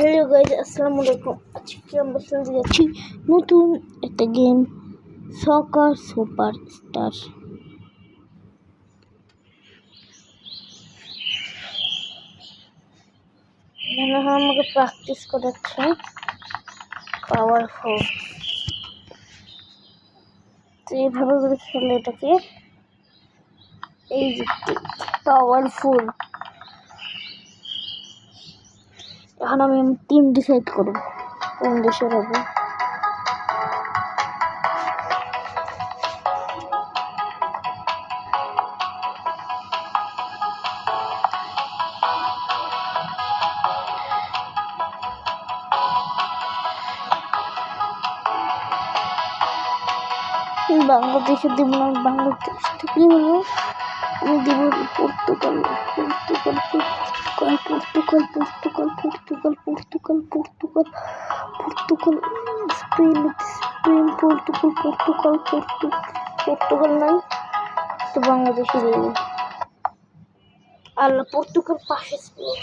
Hello guys, আসসালামু আলাইকুম। আজকে আমরা খেলতে যাচ্ছি নতুন একটা গেম, সকার সুপার স্টার। মনে হয় আমাকে প্র্যাকটিস করাচ্ছে পাওয়ারফুল। তো এইভাবে করে খেলে এটাকে, এই যে পাওয়ারফুল। এখন আমি টিম ডিসাইড করব কোন দেশের হবে। বাংলাদেশে দিব না, বাংলাদেশ থেকে হলো আমি দিব Portugal. Portugal Portugal Portugal Portugal Portugal Portugal Portugal Portugal Spain Spain Portugal Portugal Portugal নাই তো বাংলাদেশে দিয়ে দেয়। আল্লাহ, পর্তুগাল পাশে স্পেন।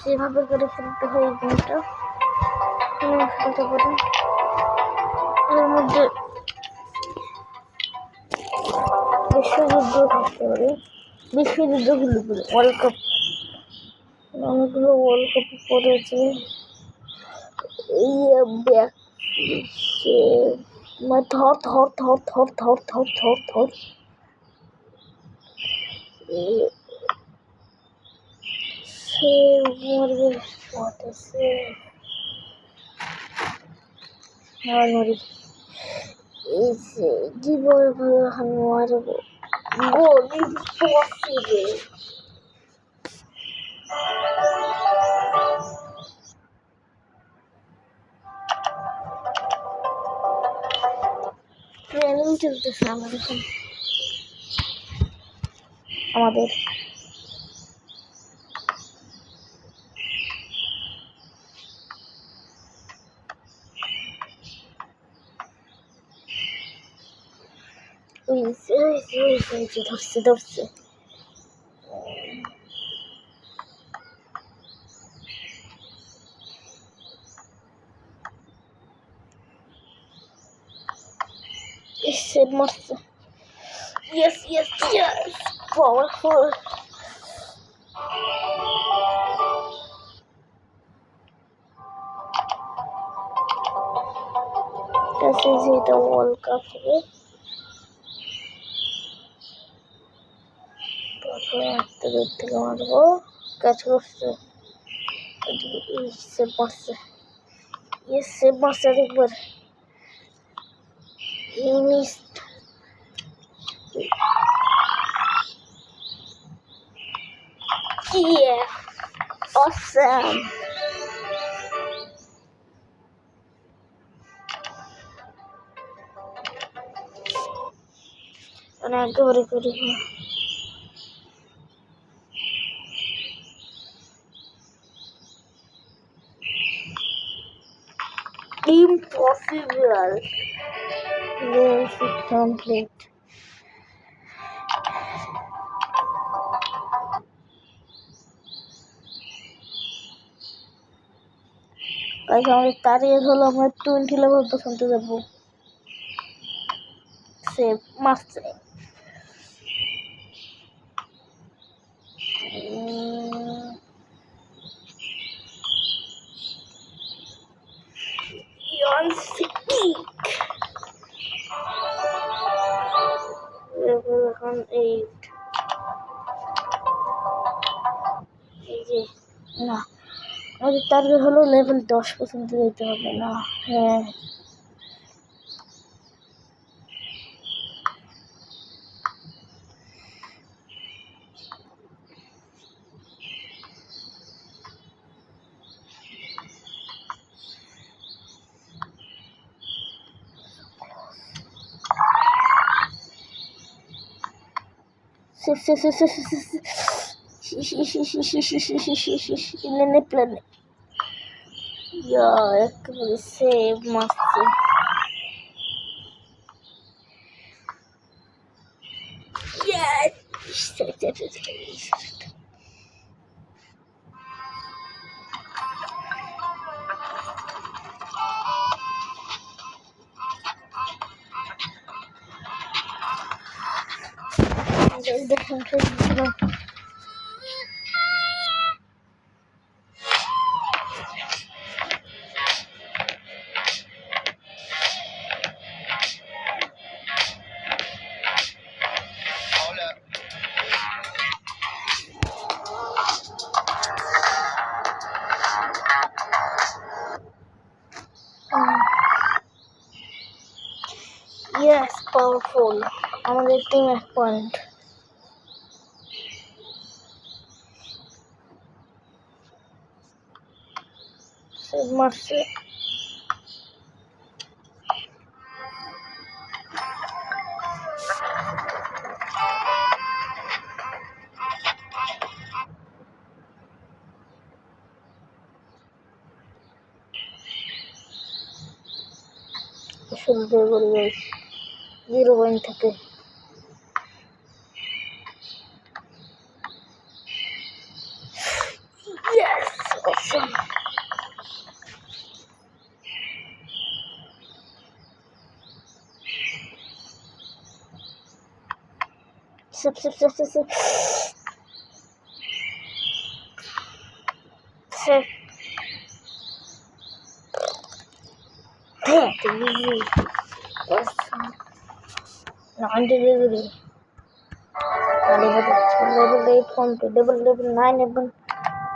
যেভাবে করে খেলতে হয় এই গেমটা খেলতে পারি। এর মধ্যে বিশ্বযুদ্ধ থাকতে পারে, বিশ্বযুদ্ধগুলো বলে ওয়ার্ল্ড কাপ, অনেকগুলো ওয়ার্ল্ড কাপ পড়েছে। এই ব্যাক থর থর থর থর থর থর থর থর ট্রেনিং চলতেছে আমাদের ধরছে ধরছে। Save মারছে। Yes, yes, yes. Powerful. This is the World Cup হবে। প্রথমে একটা দূর থেকে মারবো, ক্যাচ করছে। সেভ মারছে, ইয়েস সেভ মারছে আরেকবার। You missed. Yeah, awesome. And I go to here. Impossible. Yes, it complete. Guys, আমাদের টার্গেট হলো আমরা 20 লেভেল পর্যন্ত যাব। সেভ মারছে। এখন এই যে না, আমাদের টার্গেট হলো লেভেল 10 পর্যন্ত যেতে হবে না। হ্যাঁ, একেবারে সেভ মারছে। দেখুন yes, powerful. আমাদের টিম 1 পয়েন্ট। সেভ মারছে। শুরু করে গাইস 0 পয়েন্ট থেকে। Yes, awesome. Sip. Sip. That's easy. Awesome. Non-delivery. Level 8 complete. Level 9 even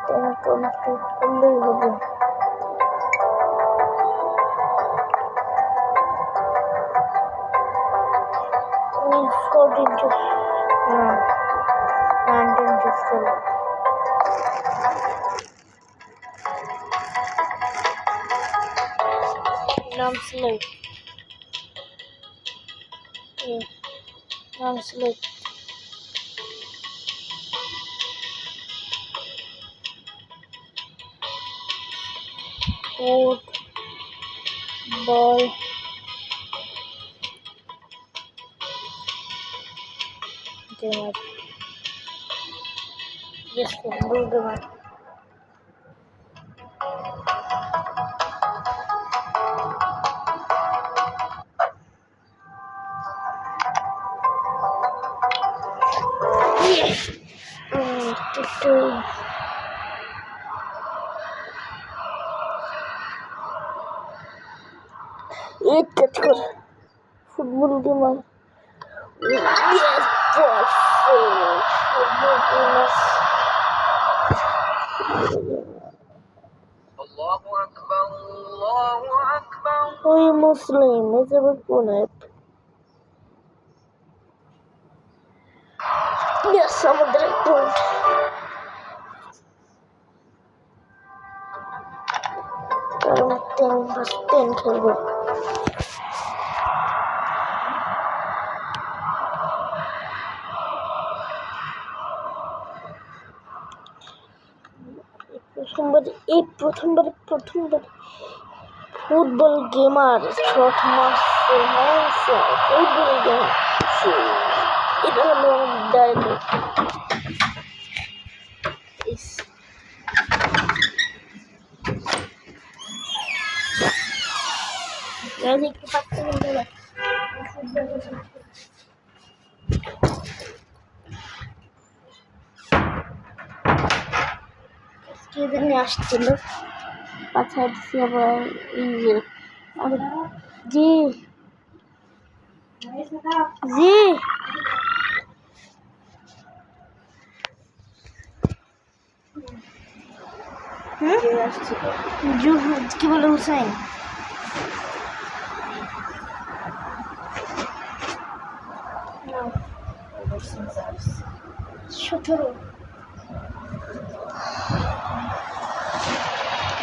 10 complete. Unbelievable. Means 14 just no. 19 just I'm slave. Yeah, I'm slave. Food, ball, gamer. Yes, football gamer. Yes. Eat that good. Football gamer. Yes, perfect. Football gamers. Allahu Akbar, Allahu Akbar. Oy Muslim, is a good one. Yes, I'm a direct point. কারণ 10 খেলবো। প্রথমবার football gamer shot মারছে। Football gamer এটা হলো dialogue. দেখতে পাচ্ছেন কে জানি আসছিল, পাছায় দিচ্ছি আবার এই যে জি জি কি বলে হুসাইন?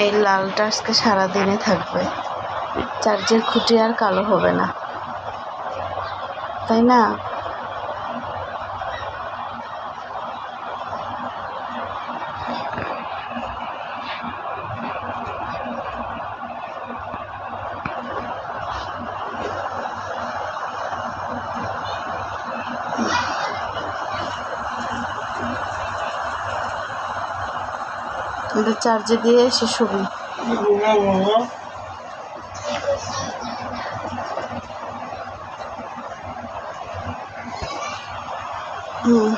এই লালটা আজকে সারাদিনে থাকবে, চার্জের খুঁটি আর কালো হবে না, তাই না? এটা চার্জে দিয়ে শেষ হবে। হুম